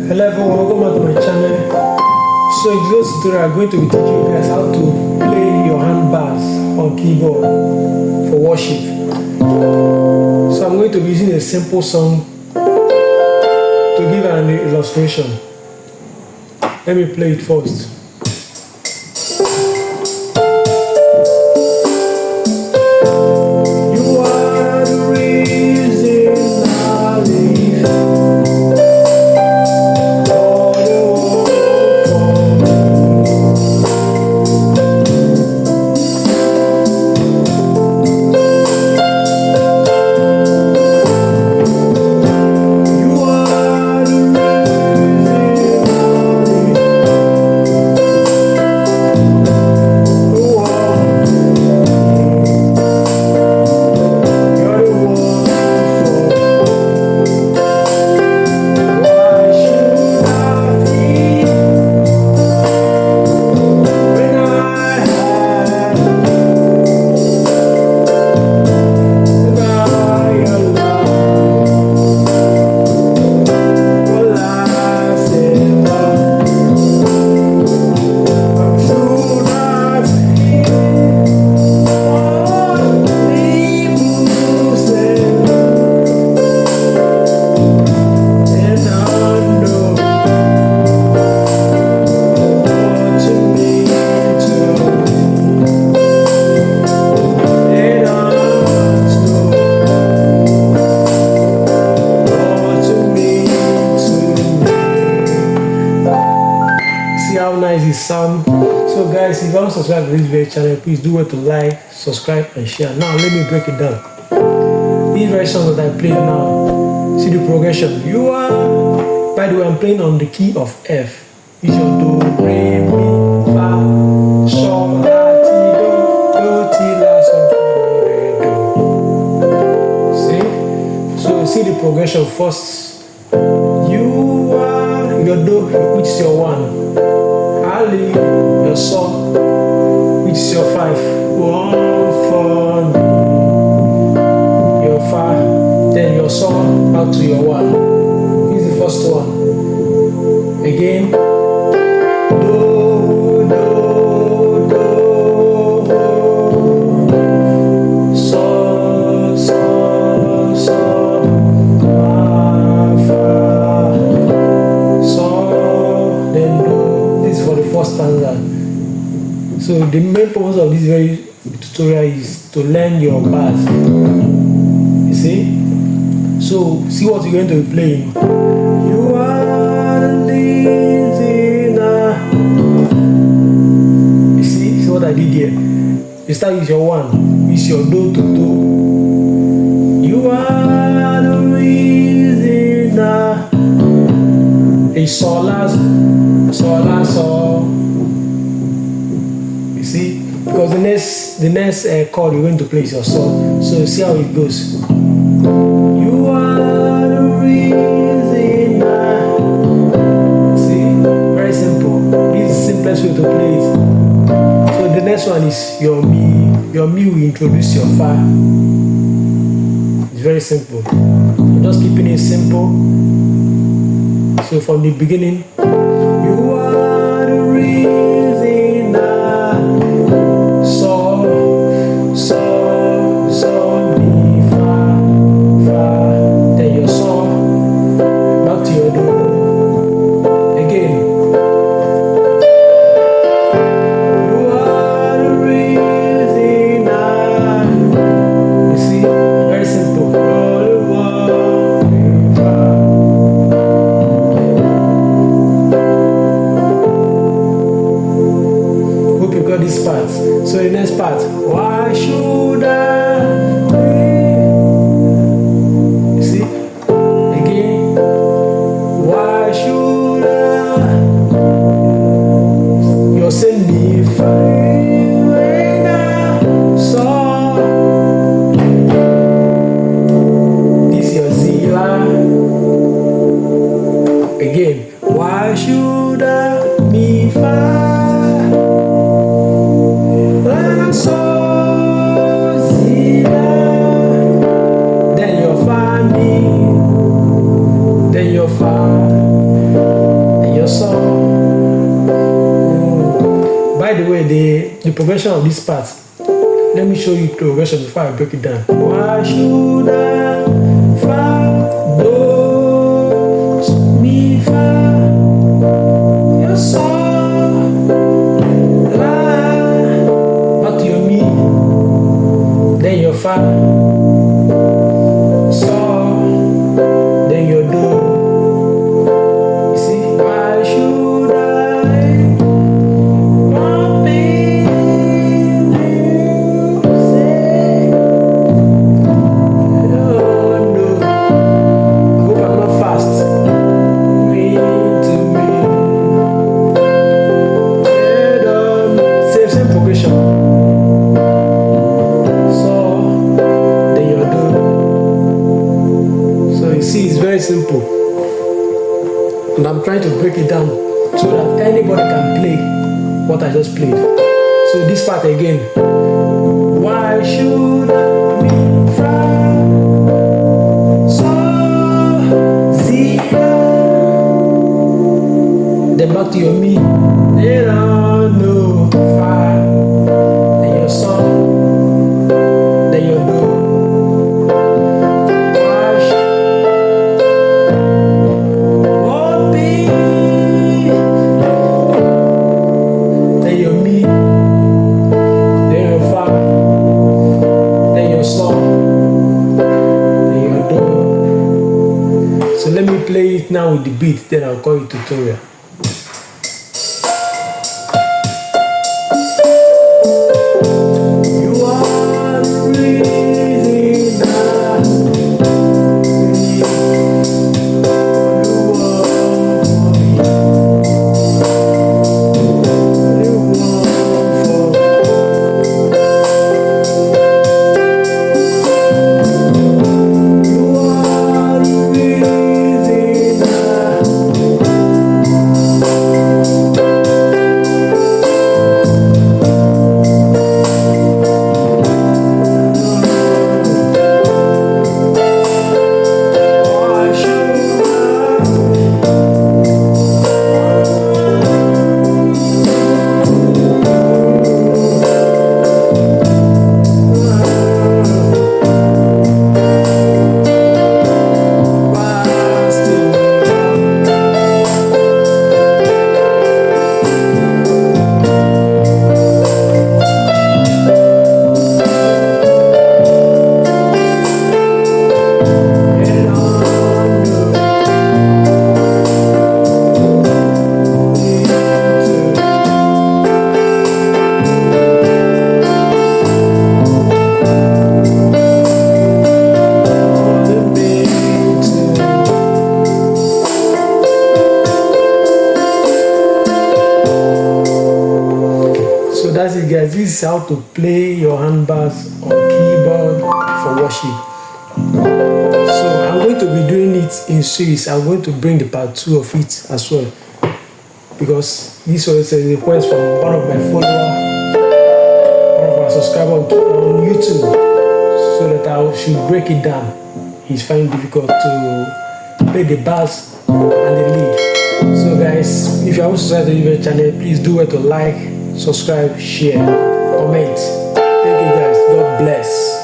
Hello everyone, welcome back to my channel. So in this tutorial I'm going to be teaching you guys how to play your handbass on keyboard for worship. So I'm going to be using a simple song to give an illustration. Let me play it first. How nice it sounds. So guys, if you haven't subscribed to this very channel, please do well to like, subscribe and share. Now let me break it down. These very songs that I played now, see the progression. You are, by the way, I'm playing on the key of F. It's your do, re, mi, fa, sol, la, ti, ti, la, sol, re, do. See? So see the progression first. You are your do, which is your 1. Ali, your sol, which is your 5. 1 for me. Your fa, then your sol, back to your 1. This is the first one. Again. Do, do, do, sol, sol, sol, la, fa, sol, then do. For the first stanza. So the main purpose of this very tutorial is to learn your bass. You see? So see what you're going to be playing. You are lazy now. You see what I did here? You start with your 1. It's your do to do. You are the reason now. A sol, sol, la, sol. You see, because the next chord you're going to play is your sol. So see how it goes. You are the reason. See, very simple. This is the simplest way to play it. So the next one is your mi. Your mi will introduce your fa. It's very simple. I'm just keeping it simple. So from the beginning, you are the reason sol, sol, sol, mi, fa, fa, then your sol, back to your do. Again. You are the reason you see, very simple. This part. So the next part. Why should I? You see? Again. Why should I? You're saying me so this is your zilla. Again. Why should I me find? Then your fa. progression of this part. Let me show you the progression before I break it down. Why should I fa, do, mi, fa, your sol, la, back to your mi, then your fa, sol, then your do. You see, why should I want things you say? I don't know. I hope I'm not fast. Me to me. Same progression. So then you do. So you see, it's very simple. And I'm trying to break it down so that anybody can play what I just played. So this part again. Why should I be proud? So zika. Then back to your me. They don't know fa. Then your song. Then your do. So let me play it now with the beat, then I'll call it tutorial. You are the reason So that's it, guys. This is how to play your handbass on keyboard for worship. So I'm going to be doing it in series. I'm going to bring the part 2 of it as well, because this was a request from one of my followers, one of our subscribers on YouTube, so that I should break it down. He's finding it difficult to play the bass and the lead. So guys, if you haven't subscribed to the channel, please do it to like, subscribe, share, comment. Thank you guys. God bless.